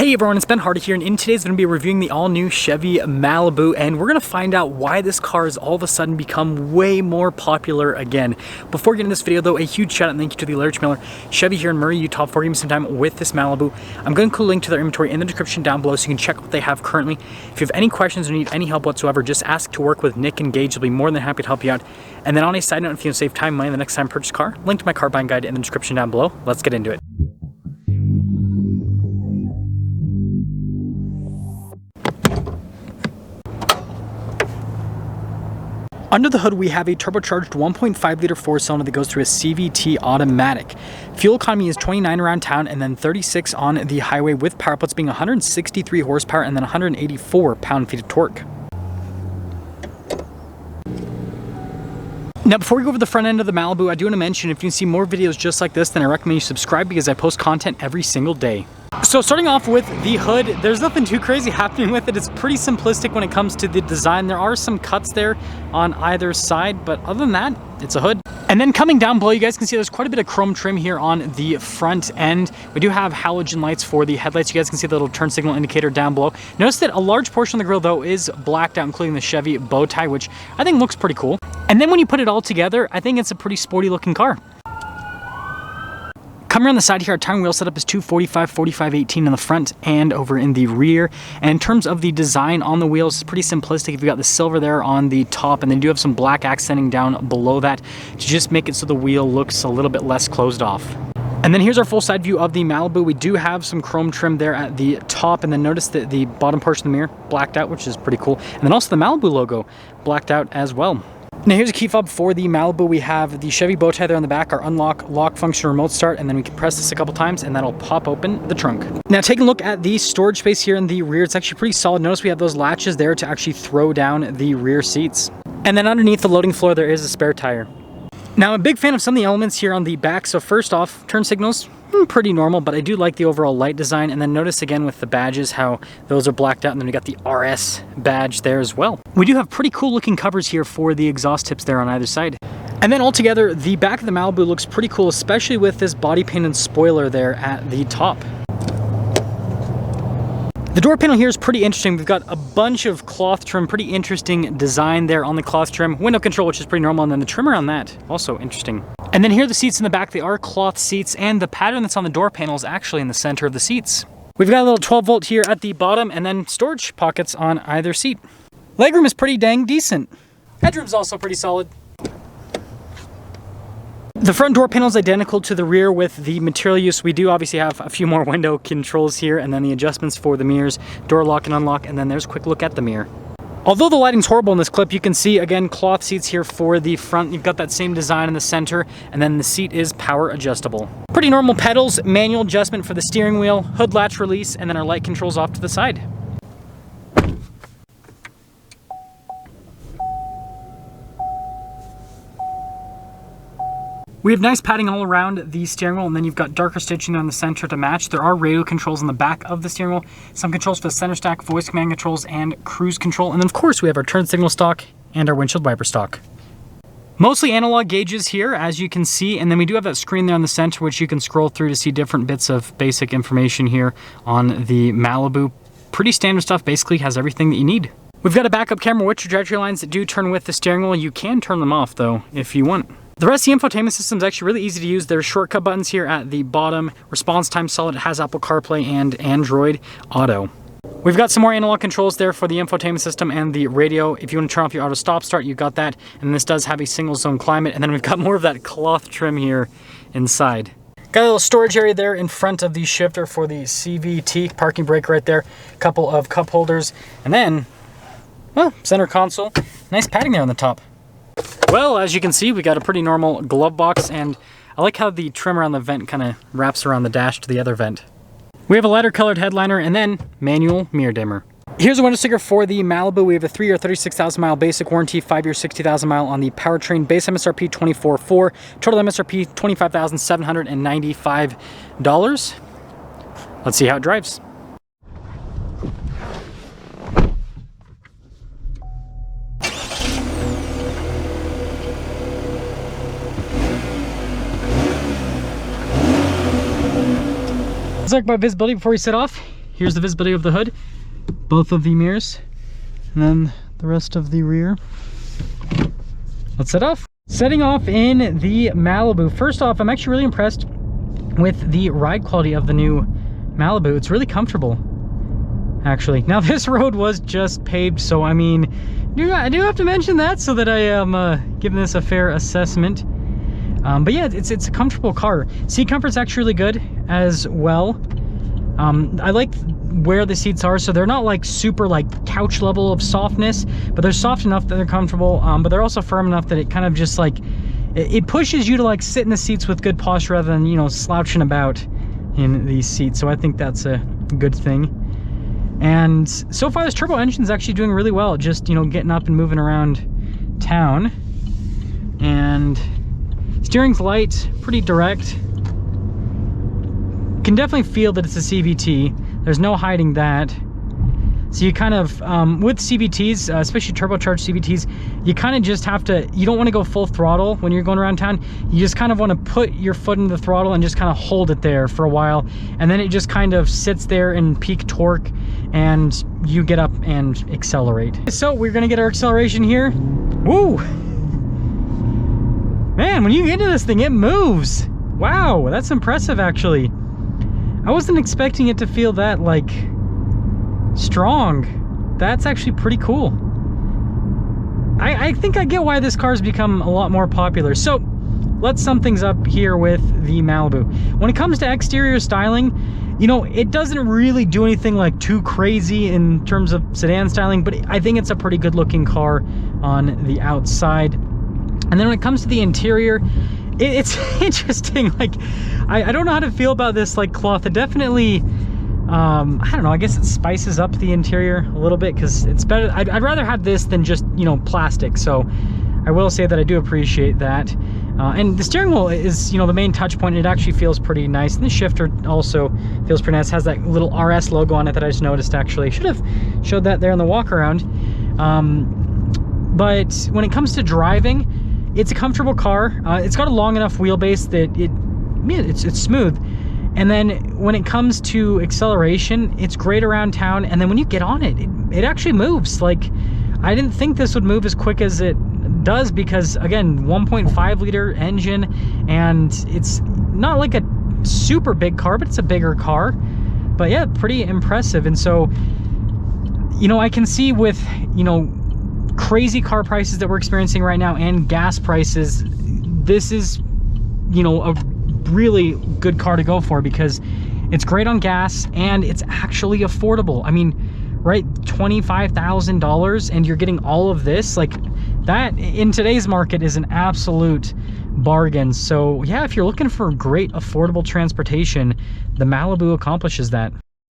Hey everyone, it's Ben Hardy here, and in today's going to be reviewing the all-new Chevy Malibu, and we're going to find out why this car has all of a sudden become way more popular again. Before getting this video though, a huge shout out and thank you to the Large Mailer, Chevy here in Murray, Utah, for giving me some time with this Malibu. I'm going to include a link to their inventory in the description down below so you can check what they have currently. If you have any questions or need any help whatsoever, just ask to work with Nick and Gage. They'll be more than happy to help you out. And then on a side note, if you want to save time and money the next time you purchase a car, link to my car buying guide in the description down below. Let's get into it. Under the hood, we have a turbocharged 1.5 liter four-cylinder that goes through a CVT automatic. Fuel economy is 29 around town and then 36 on the highway, with power outputs being 163 horsepower and then 184 pound-feet of torque. Now, before we go over the front end of the Malibu, I do want to mention if you can see more videos just like this, then I recommend you subscribe because I post content every single day. So starting off with the hood, there's nothing too crazy happening with it. It's pretty simplistic when it comes to the design. There are some cuts there on either side, but other than that, it's a hood. And then coming down below, you guys can see there's quite a bit of chrome trim here on the front end. We do have halogen lights for the headlights. You guys can see the little turn signal indicator down below. Notice that a large portion of the grille though is blacked out, including the Chevy bow tie, which I think looks pretty cool. And then when you put it all together, I think it's a pretty sporty looking car. Coming around the side here, our tire wheel setup is 245, 45, 18 in the front and over in the rear. And in terms of the design on the wheels, it's pretty simplistic. You've got the silver there on the top, and then you do have some black accenting down below that to just make it so the wheel looks a little bit less closed off. And then here's our full side view of the Malibu. We do have some chrome trim there at the top, and then notice that the bottom portion of the mirror blacked out, which is pretty cool. And then also the Malibu logo blacked out as well. Now here's a key fob for the Malibu. We have the Chevy bow tie there on the back, our unlock, lock function, remote start, and then we can press this a couple times and that'll pop open the trunk. Now taking a look at the storage space here in the rear, it's actually pretty solid. Notice we have those latches there to actually throw down the rear seats. And then underneath the loading floor, there is a spare tire. Now I'm a big fan of some of the elements here on the back. So first off, turn signals, pretty normal, but I do like the overall light design. And then notice again with the badges how those are blacked out, and then we got the RS badge there as well. We do have pretty cool looking covers here for the exhaust tips there on either side. And then altogether, the back of the Malibu looks pretty cool, especially with this body painted spoiler there at the top. The door panel here is pretty interesting. We've got a bunch of cloth trim, pretty interesting design there on the cloth trim. Window control, which is pretty normal, and then the trim around that, also interesting. And then here are the seats in the back. They are cloth seats, and the pattern that's on the door panel is actually in the center of the seats. We've got a little 12 volt here at the bottom, and then storage pockets on either seat. Legroom is pretty dang decent. Headroom's also pretty solid. The front door panel is identical to the rear with the material use. We do obviously have a few more window controls here, and then the adjustments for the mirrors, door lock and unlock, and then there's a quick look at the mirror. Although the lighting's horrible in this clip, you can see again cloth seats here for the front. You've got that same design in the center, and then the seat is power adjustable. Pretty normal pedals, manual adjustment for the steering wheel, hood latch release, and then our light controls off to the side. We have nice padding all around the steering wheel, and then you've got darker stitching on the center to match. There are radio controls on the back of the steering wheel, some controls for the center stack, voice command controls, and cruise control. And then of course we have our turn signal stock and our windshield wiper stock. Mostly analog gauges here, as you can see, and then we do have that screen there on the center which you can scroll through to see different bits of basic information here on the Malibu. Pretty standard stuff, basically has everything that you need. We've got a backup camera with trajectory lines that do turn with the steering wheel. You can turn them off though if you want. The rest of the infotainment system is actually really easy to use. There's shortcut buttons here at the bottom. Response time solid. It has Apple CarPlay and Android Auto. We've got some more analog controls there for the infotainment system and the radio. If you want to turn off your auto stop start, you got that. And this does have a single zone climate. And then we've got more of that cloth trim here inside. Got a little storage area there in front of the shifter for the CVT. Parking brake right there. A couple of cup holders. And then, well, center console. Nice padding there on the top. Well, as you can see, we got a pretty normal glove box, and I like how the trim around the vent kind of wraps around the dash to the other vent. We have a lighter colored headliner and then manual mirror dimmer. Here's a window sticker for the Malibu. We have a 3-year 36,000 mile basic warranty, 5-year 60,000 mile on the powertrain. Base MSRP $24,400, total MSRP $25,795. Let's see how it drives. Let's look at my visibility before we set off. here's the visibility of the hood, both of the mirrors, and then the rest of the rear. Let's set off. Setting off in the Malibu. First off, I'm actually really impressed with the ride quality of the new Malibu. It's really comfortable, actually. Now, this road was just paved, so I mean, I do have to mention that so that I am giving this a fair assessment. But yeah, it's a comfortable car. Seat comfort's actually really good as well. I like where the seats are, so they're not like super like couch level of softness, but they're soft enough that they're comfortable, but they're also firm enough that it kind of just like, it pushes you to like sit in the seats with good posture rather than, you know, slouching about in these seats. So I think that's a good thing. And so far this turbo engine is actually doing really well, just, you know, getting up and moving around town. And steering's light, pretty direct. Can definitely feel that it's a CVT. There's no hiding that. So you kind of, with CVTs, especially turbocharged CVTs, you kind of just have to, you don't want to go full throttle when you're going around town. You just kind of want to put your foot in the throttle and just kind of hold it there for a while. And then it just kind of sits there in peak torque and you get up and accelerate. So we're going to get our acceleration here. Woo! Man, when you get into this thing, it moves. Wow, that's impressive, actually. I wasn't expecting it to feel that, like, strong. That's actually pretty cool. I think I get why this car's become a lot more popular. So, let's sum things up here with the Malibu. When it comes to exterior styling, you know, it doesn't really do anything like too crazy in terms of sedan styling, but I think it's a pretty good looking car on the outside. And then when it comes to the interior, it's interesting. Like, I don't know how to feel about this like cloth. It definitely, I don't know, I guess it spices up the interior a little bit because it's better. I'd rather have this than just, you know, plastic. So I will say that I do appreciate that. And the steering wheel is, you know, the main touch point. It actually feels pretty nice. And the shifter also feels pretty nice. It has that little RS logo on it that I just noticed, actually. Should have showed that there in the walk around. But when it comes to driving, it's a comfortable car. It's got a long enough wheelbase that it's smooth. And then when it comes to acceleration, it's great around town. And then when you get on it, it actually moves. Like, I didn't think this would move as quick as it does because, again, 1.5 liter engine, and it's not like a super big car, but it's a bigger car. But yeah, pretty impressive. And so, you know, I can see with, you know, crazy car prices that we're experiencing right now and gas prices, this is, you know, a really good car to go for because it's great on gas and it's actually affordable. I mean, right, $25,000 and you're getting all of this, like, that in today's market is an absolute bargain. So yeah, if you're looking for great affordable transportation, the Malibu accomplishes that.